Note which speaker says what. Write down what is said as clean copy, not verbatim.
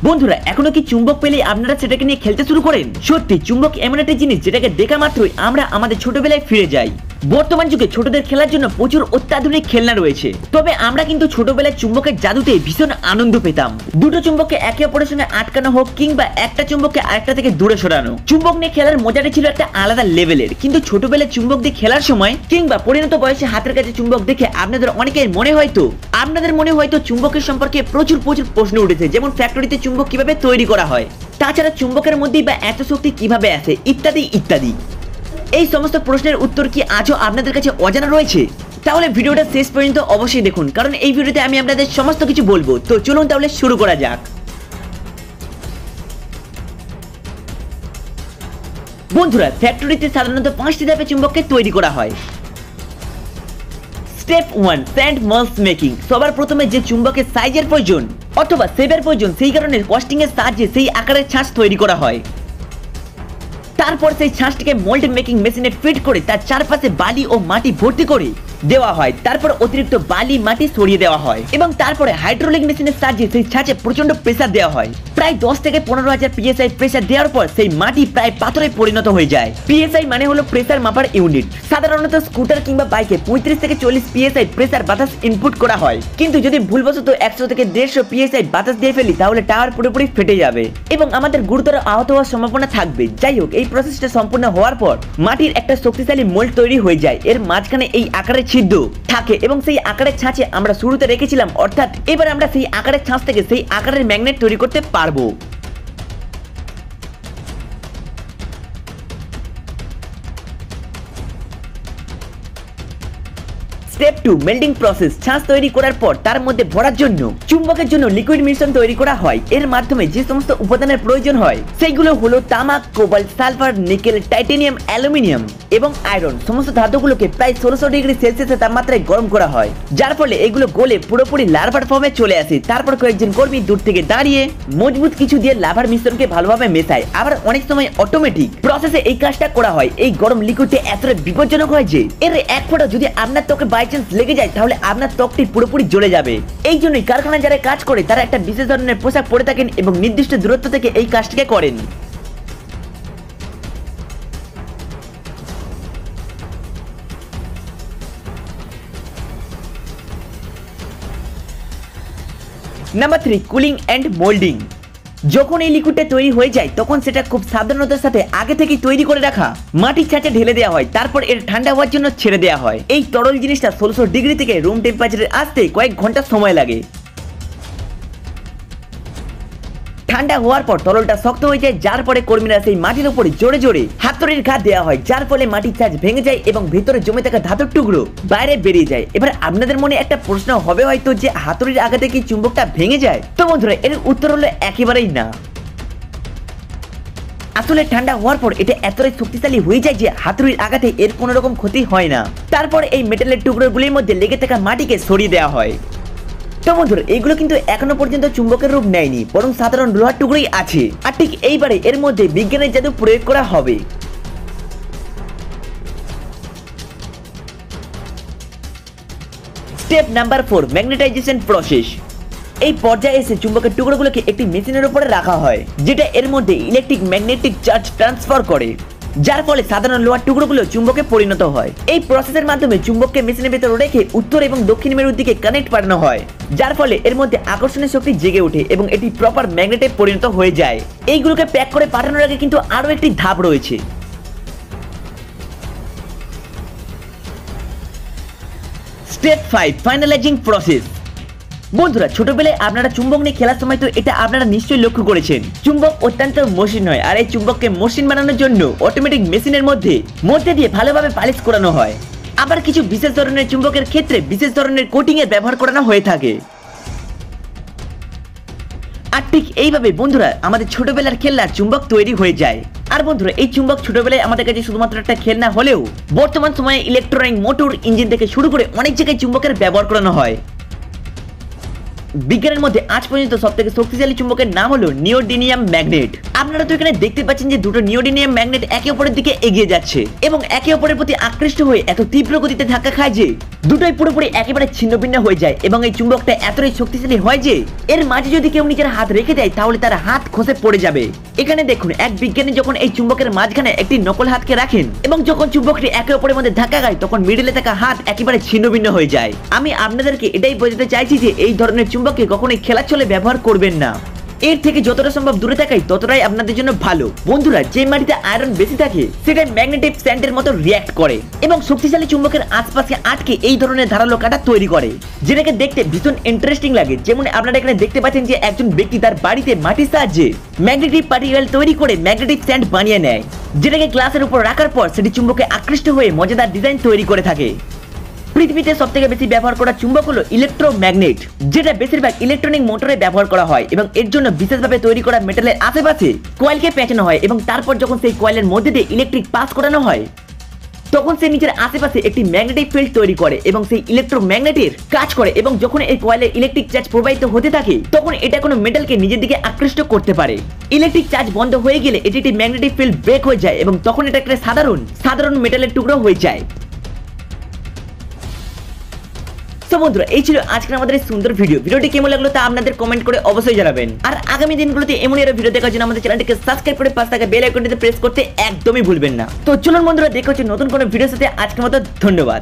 Speaker 1: বন্ধুরা এখনো কি চুম্বক পেলে আপনারা সেটাকে নিয়ে খেলতে শুরু করেন? সত্যি চুম্বক এমন একটা জিনিস যেটাকে দেখা মাত্রই আমরা আমাদের ছোটবেলায় ফিরে যাই। বর্তমান যুগে ছোটদের খেলার জন্য প্রচুর অত্যাধুনিক খেলনা রয়েছে, তবে আমরা কিন্তু ছোটবেলায় চুম্বকের জাদুতে ভীষণ আনন্দ পেতাম। দুটো চুম্বককে একে অপরের সঙ্গে আটকানো হোক কিংবা একটা চুম্বককে আরেকটা থেকে দূরে সরানো, চুম্বক নিয়ে খেলার মজাটা ছিল একটা আলাদা লেভেলের। কিন্তু ছোটবেলায় চুম্বক দিয়ে খেলার সময় কিংবা পরিণত বয়সে হাতের কাছে চুম্বক দেখে আপনাদের অনেকের মনে হয়তো চুম্বকের সম্পর্কে প্রচুর প্রশ্ন উঠেছে, যেমন ফ্যাক্টরিতে চুম্বক কিভাবে তৈরি করা হয়, তাছাড়া চুম্বকের মধ্যেই বা এত শক্তি কিভাবে আসে, ইত্যাদি ইত্যাদি। এই সমস্ত প্রশ্নের উত্তর কি আজও আপনাদের কাছে অজানা রয়েছে? তাহলে ভিডিওটা শেষ পর্যন্ত অবশ্যই দেখুন, কারণ এই ভিডিওতে আমি আপনাদের সমস্ত কিছু বলবো। তো চলুন তাহলে শুরু করা যাক। বন্ধুরা ফ্যাক্টরিতে সাধারণত 5টি ধাপে চুম্বককে তৈরি করা হয়। Step 1, sand molds making. সবার প্রথমে যে চুম্বকের সাইজের প্রয়োজন অথবা শেপের প্রয়োজন, সেই কারণে কস্টিং এর সাহায্যে সেই আকারের ছাঁচ তৈরি করা হয়। তারপর সেই ছাঁচটিকে মোল্ড মেকিং মেশিনে ফিট করে তার চারপাশে বালি ও মাটি ভর্তি করে দেওয়া হয়। তারপর অতিরিক্ত বালি মাটি সরিয়ে দেওয়া হয় এবং তারপরে হাইড্রোলিক মেশিনের সাহায্যে সেই ছাঁচে প্রচন্ড প্রেসার দেওয়া হয়। প্রায় 10 থেকে 15,000 PSI প্রেসার দেওয়ার পর সেই মাটি প্রায় পাথরে পরিণত হয়ে যায়। PSI মানে হলো প্রেসার মাপার ইউনিট। সাধারণত স্কুটার কিংবা বাইকে 35 থেকে 40 PSI প্রেসার বাতাস ইনপুট করা হয়, কিন্তু যদি ভুলবশত 100 থেকে 150 PSI বাতাস দিয়ে ফেলি তাহলে টায়ার পুরোপুরি ফেটে যাবে এবং আমাদের গুরুতর আহত হওয়ার সম্ভাবনা থাকবে। যাই হোক, এই প্রসেসটা সম্পূর্ণ হওয়ার পর মাটির একটা শক্তিশালী মোল্ড তৈরি হয়ে যায়। এর মাঝখানে এই আকারের ছিদ্র থাকে এবং সেই আকারের ছাঁচে আমরা শুরুতে রেখেছিলাম, অর্থাৎ এবার আমরা সেই আকারের ছাঁচ থেকে সেই আকারের ম্যাগনেট তৈরি করতে পারবো। Step 2, melting process. ছাঁচ তৈরি করার পর তার মধ্যে ভরার জন্য চুম্বকের জন্য লিকুইড মিশ্রণ তৈরি করা হয়। এর মাধ্যমে যে সমস্ত উপাদানের প্রয়োজন হয় সেইগুলো হলো তামাক, cobalt, sulphur, nickel, titanium, aluminium এবং আয়রন। সমস্ত ধাতুগুলোকে প্রায় 1600 ডিগ্রি সেলসিয়াসের তাপমাত্রায় গরম করা হয়, যার ফলে এগুলো গলে পুরোপুরি লার্ভার ফর্মে চলে আসে। তারপর কয়েকজন কর্মী দূর থেকে দাঁড়িয়ে মজবুত কিছু দিয়ে লাভার মিশ্রণকে ভালোভাবে মেশায়। আবার অনেক সময় অটোমেটিক প্রসেসে এই কাজটা করা হয়। এই গরম লিকুইডে এতটা বিপজ্জনক হয় যে এর এক ফোঁটা যদি আপনার ত্বকে বাই চান্স লেগে যায় তাহলে আপনার ত্বকটি পুরোপুরি জ্বলে যাবে। এই জন্যই কারখানায় যারা কাজ করে তারা একটা বিশেষ ধরনের পোশাক পরে থাকেন এবং নির্দিষ্ট দূরত্ব থেকে এই কাজটিকে করেন। Number 3, cooling and moulding. যখন এই লিকুইডটা তৈরি হয়ে যায় তখন সেটা খুব সাবধানতার সাথে আগে থেকেই তৈরি করে রাখা মাটির ছাঁচে ঢেলে দেওয়া হয়। তারপর এর ঠান্ডা হওয়ার জন্য ছেড়ে দেওয়া হয়। এই তরল জিনিসটা 1600 ডিগ্রি থেকে রুম টেম্পারেচারে আসতে কয়েক ঘন্টা সময় লাগে। ঠান্ডা হওয়ার পর তরলটা শক্ত হয়ে যায়, যার পরে কর্মীরা সেই মাটির উপরে জোরে জোরে হাতুড়ির ঘা দেওয়া হয়, যার ফলে মাটির ছাঁচ ভেঙে যায় এবং ভেতরে জমে থাকা ধাতুর টুকরো বাইরে বেরিয়ে যায়। এবার আপনাদের মনে একটা প্রশ্ন হবে হয়তো যে হাতুড়ির আঘাতে কি চুম্বকটা ভেঙে যায়? তো বন্ধুরা এর উত্তর হলো একেবারেই না। আসলে ঠান্ডা হওয়ার পর এটা এতটাই শক্তিশালী হয়ে যায় যে হাতুড়ির আঘাতে এর কোনো রকম ক্ষতি হয় না। তারপর এই মেটালের টুকরোগুলির মধ্যে লেগে থাকা মাটিকে সরিয়ে দেওয়া হয়। তো বন্ধুরা এইগুলো কিন্তু এখনো পর্যন্ত চুম্বকের রূপ নেয়নি, বরং সাধারণ লোহার টুকরোই আছে। আর ঠিক এইবারে এর মধ্যে বিজ্ঞানের জাদু প্রয়োগ করা হবে। Step number 4, magnetisation process. এই পর্যায়ে এসে চুম্বকের টুকরোগুলোকে একটি মেশিনের উপরে রাখা হয়, যেটা এর মধ্যে ইলেকট্রিক ম্যাগনেটিক চার্জ ট্রান্সফার করে, যার ফলে সাধারণ লোহার টুকরোগুলো চুম্বকে পরিণত হয়। এই প্রসেসের মাধ্যমে চুম্বককে মেশিনের ভেতরে রেখে উত্তর এবং দক্ষিণ মেরুর দিকে কানেক্ট পাঠানো হয়, যার ফলে এর মধ্যে আকর্ষণের শক্তি জেগে ওঠে এবং এটি প্রপার ম্যাগনেটে পরিণত হয়ে যায়। এইগুলোকে প্যাক করে পাঠানোর আগে কিন্তু আরো একটি ধাপ রয়েছে। Step 5, finalising process. বন্ধুরা ছোটবেলায় আপনারা চুম্বক নিয়ে খেলার সময় তো এটা আপনারা নিশ্চয়ই লক্ষ্য করেছেন। চুম্বক অত্যন্ত মসৃণ হয়, আর এই চুম্বককে মসৃণ বানানোর জন্য অটোমেটিক মেশিনের মধ্যে দিয়ে ভালোভাবে পালিশ করানো হয়। আবার কিছু বিশেষ ধরনের চুম্বকের ক্ষেত্রে বিশেষ ধরনের কোটিং এর ব্যবহার করানো হয়ে থাকে। আর ঠিক এইভাবে বন্ধুরা আমাদের ছোটবেলার খেলনা চুম্বক তৈরি হয়ে যায়। আর বন্ধুরা এই চুম্বক ছোটবেলায় আমাদের কাছে শুধুমাত্র একটা খেলনা হলেও বর্তমান সময়ে ইলেকট্রনিক মোটর, ইঞ্জিন থেকে শুরু করে অনেক জায়গায় চুম্বকের ব্যবহার করানো হয়। বিজ্ঞানের মধ্যে আজ পর্যন্ত সবথেকে শক্তিশালী চুম্বকের নাম হলো নিওডিমিয়াম ম্যাগনেট। আপনারা তো এখানে দেখতে পাচ্ছেন যে দুটো নিওডিমিয়াম ম্যাগনেট একে অপরের দিকে এগিয়ে যাচ্ছে এবং একে অপরের প্রতি আকৃষ্ট হয়ে এত তীব্র গতিতে ধাক্কা খায় যে দুটোই পুরোপুরি একেবারে ছিন্নভিন্ন হয়ে যায় এবং এই চুম্বকটা এতটাই শক্তিশালী হয় যে এর মাঝে যদি কেউ নিজের হাত রেখে দেয় তাহলে তার হাত খসে পড়ে যাবে। এখানে দেখুন এক বিজ্ঞানী যখন এই চুম্বকের মাঝখানে একটি নকল হাতকে রাখেন এবং যখন চুম্বকটি একে অপরের মধ্যে ধাক্কা খায় তখন মিডলে থাকা হাত একেবারে ছিন্নভিন্ন হয়ে যায়। আমি আপনাদেরকে এটাই বোঝাতে চাইছি যে এই ধরনের চুম্বককে কখনোই খেলার ছলে ব্যবহার করবেন না। এর থেকে যতটা সম্ভব দূরে থাকাই ততটাই আপনাদের জন্য ভালো। বন্ধুরা, যে মাটিতে আয়রন বেশি থাকে সেটাই ম্যাগনেটিক স্যান্ডের মতো রিয়্যাক্ট করে এবং শক্তিশালী চুম্বকের আশপাশে আটকে এই ধরনের ধারালো কাটা তৈরি করে, যেটাকে দেখতে ভীষণ ইন্টারেস্টিং লাগে। যেমন আপনারা এখানে দেখতে পাচ্ছেন যে একজন ব্যক্তি তার বাড়িতে মাটির সাহায্যে ম্যাগনেটিক পার্টিকেল তৈরি করে ম্যাগনেটিক স্যান্ড বানিয়ে নেয়, যেটাকে গ্লাসের উপর রাখার পর সেটি চুম্বকে আকৃষ্ট হয়ে মজাদার ডিজাইন তৈরি করে থাকে। পৃথিবীতে সবথেকে বেশি ব্যবহার করা চুম্বক হলো ইলেকট্রোম্যাগনেট, যেটা বেশিরভাগ ইলেকট্রনিক মোটরে ব্যবহার করা হয় এবং এর জন্য বিশেষভাবে তৈরি করা মেটালের আশেপাশে কয়েলকে পেঁচানো হয় এবং তারপর যখন সেই কয়েলের মধ্যে দিয়ে ইলেকট্রিক পাস করানো হয় তখন সে নিজের আশেপাশে একটি ম্যাগনেটিক ফিল্ড তৈরি করে এবং সেই ইলেকট্রোম্যাগনেটের কাজ করে এবং যখন এই কয়েলের ইলেকট্রিক চার্জ প্রবাহিত হতে থাকে তখন এটা কোনো মেটালকে নিজের দিকে আকৃষ্ট করতে পারে। ইলেকট্রিক চার্জ বন্ধ হয়ে গেলে এটি একটি ম্যাগনেটিক ফিল্ড ব্রেক হয়ে যায় এবং তখন এটা একটা সাধারণ মেটালের টুকরো হয়ে যায়। তো বন্ধুরা, এই ছিল আজকের আমাদের এই সুন্দর ভিডিওটি কেমন লাগলো তা আপনাদের কমেন্ট করে অবশ্যই জানাবেন। আর আগামী দিনগুলোতে এমন এর ভিডিও দেখার জন্য আমাদের চ্যানেলটিকে সাবস্ক্রাইব করে পাশে থাকা বেল আইকনটিতে প্রেস করতে একদমই ভুলবেন না। তো চলুন বন্ধুরা, দেখা হচ্ছে নতুন কোনো ভিডিওর সাথে। আজকের মতো ধন্যবাদ।